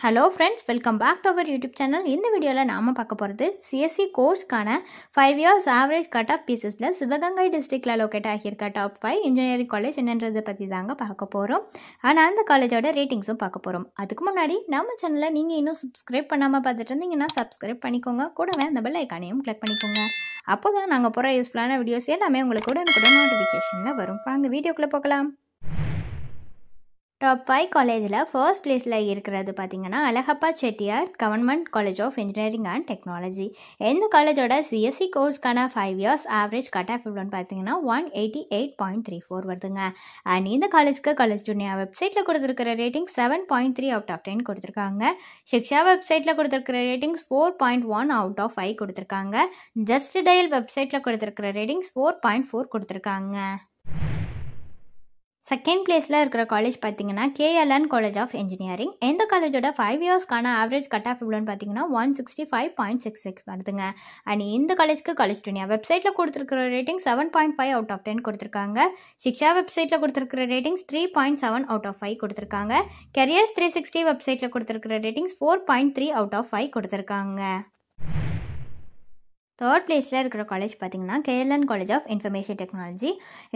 Hello friends, welcome back to our YouTube channel. இந்த வீடியோல நாம பார்க்க போறது CSE கோர்ஸ்க்கான 5 years average cut off pieces-ல Sivaganga டிஸ்ட்ரிக்ட்ல லொகேட் ஆகியிருக்க டாப் 5 இன்ஜினியரிங் காலேஜ் என்னன்றதை பத்தி தாங்க பார்க்க போறோம். ஆனா அந்த காலேஜோட ரேட்டிங்ஸும் பார்க்க போறோம். அதுக்கு முன்னாடி நம்ம சேனலை நீங்க இன்னும் சப்ஸ்கிரைப் பண்ணாம பார்த்துட்டு இருந்தீங்கன்னா சப்ஸ்கிரைப் பண்ணிக்கோங்க. கூடவே அந்த பெல் ஐகானையும் கிளிக் பண்ணிக்கோங்க. அப்போதான் நாங்க போற யூஸ்ஃபுல்லான வீடியோஸ் எல்லாமே உங்களுக்கு உடனுக்குடன் நோட்டிஃபிகேஷன்ல வரும். வாங்க வீடியோக்குள்ள போகலாம். டாப் 5 காலேஜில் ஃபர்ஸ்ட் பிளேஸில் இருக்கிறது பார்த்தீங்கன்னா Alagappa Chettiar government college of engineering and technology. இந்த காலேஜோட சிஎஸ்சி கோர்ஸ்க்கான 5 years ஆவரேஜ் கட் ஆஃப் எவ்வளோன்னு பார்த்தீங்கன்னா 188.34 வருதுங்க. அண்ட் இந்த காலேஜ்க்கு காலேஜ் ஜூனியர் வெப்சைட்டில் கொடுத்துருக்கிற ரேட்டிங் 7.3 out of 10 கொடுத்துருக்காங்க. சிக்ஷா வெப்சைட்டில் கொடுத்துருக்கிற ரேட்டிங்ஸ் 4.1 out of 5 கொடுத்துருக்காங்க. ஜஸ்ட் டயல் வெப்சைட்டில் கொடுத்துருக்கிற ரேட்டிங்ஸ் 4.4 கொடுத்துருக்காங்க. செகண்ட் பிளேஸில் இருக்கிற காலேஜ் பார்த்தீங்கன்னா KLN காலேஜ் ஆஃப் இன்ஜினியரிங். இந்த காலேஜோட 5 yearsக்கான ஆவரேஜ் கட் ஆஃப் எவ்வளோன்னு பார்த்தீங்கன்னா 165.66 வருதுங்க. அண்ட் இந்த காலேஜ்க்கு காலேஜ் ஜூனியர் வெப்சைட்டில் கொடுத்துருக்கிற ரேட்டிங் 7.5 out of 10 கொடுத்துருக்காங்க. சிக்ஷா வெப்சைட்டில் கொடுத்துருக்கிற ரேட்டிங்ஸ் 3.7 out of 5 கொடுத்துருக்காங்க. கரியர்ஸ் 360 வெப்சைட்டில் கொடுத்துருக்கிற ரேட்டிங்ஸ் 4.3 out of 5 கொடுத்துருக்காங்க. தேர்ட் பிளேஸில் இருக்கிற காலேஜ் பார்த்தீங்கன்னா KLN college of information technology.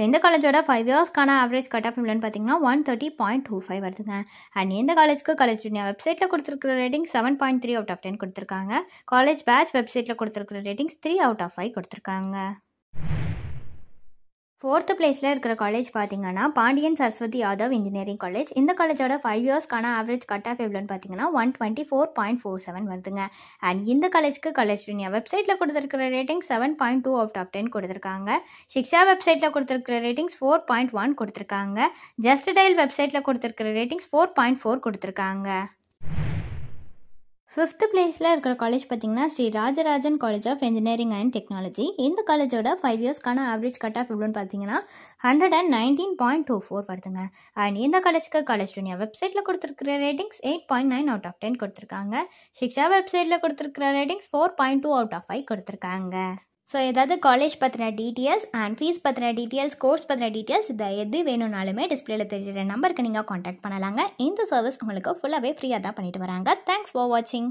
இந்த காலேஜோட 5 yearsக்கான ஆவரேஜ் கட் ஆஃப் எவ்வளோன்னு பார்த்தீங்கன்னா 130.25 வருதுங்க. அண்ட் இந்த காலேஜ்க்கு காலேஜ் ஜூனியர் வெப்சைட்டில் கொடுத்துருக்கிற ரேட்டிங் 7.3 out of 10 கொடுத்துருக்காங்க. காலேஜ் பேட்ச் வெப்சைட்டில் கொடுத்துருக்கிற ரேட்டிங்ஸ் 3 out of 5 கொடுத்துருக்காங்க. ஃபோர்த்து பிளேஸில் இருக்கிற காலேஜ் பார்த்தீங்கன்னா பாண்டியன் சரஸ்வதி யாதவ் இன்ஜினியரிங் காலேஜ். இந்த காலேஜோட 5 yearsக்கான ஆவரேஜ் கட் ஆஃப் எவ்வளோன்னு பார்த்தீங்கன்னா 124.47 வருதுங்க. அண்ட் இந்த காலேஜ்க்கு காலேஜ் ஜூனியர் வெப்சைட்டில் கொடுத்துருக்கிற ரேட்டிங் 7.2 out of 10 கொடுத்துருக்காங்க. சிக்ஷா வெப்சைட்டில் கொடுத்துருக்கிற ரேட்டிங்ஸ் 4.1 கொடுத்துருக்காங்க. ஜஸ்ட் டயல் வெப்சைட்டில் கொடுத்துருக்கிற ரேட்டிங்ஸ் 4.4 கொடுத்துருக்காங்க. ஃபிஃப்த் பிளேஸில் இருக்கிற காலேஜ் பார்த்தீங்கன்னா Sri Rajarajan college of engineering and technology. இந்த காலேஜோட 5 yearsக்கான ஆவரேஜ் கட் ஆஃப் எவ்வளோன்னு பார்த்தீங்கன்னா 119.24 வருதுங்க. அண்ட் இந்த காலேஜ்க்கு காலேஜ் ஜூனியர் வெப்சைட்டில் கொடுத்துருக்கிற ரேட்டிங்ஸ் 8.9 out of 10 கொடுத்துருக்காங்க. சிக்ஷா வெப்சைட்டில் கொடுத்துருக்கிற ரேட்டிங்ஸ் 4.2 out of 5 கொடுத்துருக்காங்க. ஸோ ஏதாவது காலேஜ் பற்றின டீட்டெயில்ஸ் அண்ட் ஃபீஸ் பற்றின டீட்டெயில்ஸ், கோர்ஸ் பற்றின டீட்டெயில்ஸ் இதை எது வேணும்னாலுமே டிஸ்பிளேல தெரியுற நம்பருக்கு நீங்கள் காண்டாக்ட் பண்ணலாங்க. இந்த சர்வீஸ் உங்களுக்கு ஃபுல்லாகவே ஃப்ரீயாக தான் பண்ணிட்டு வராங்க. தேங்க்ஸ் ஃபார் வாட்சிங்.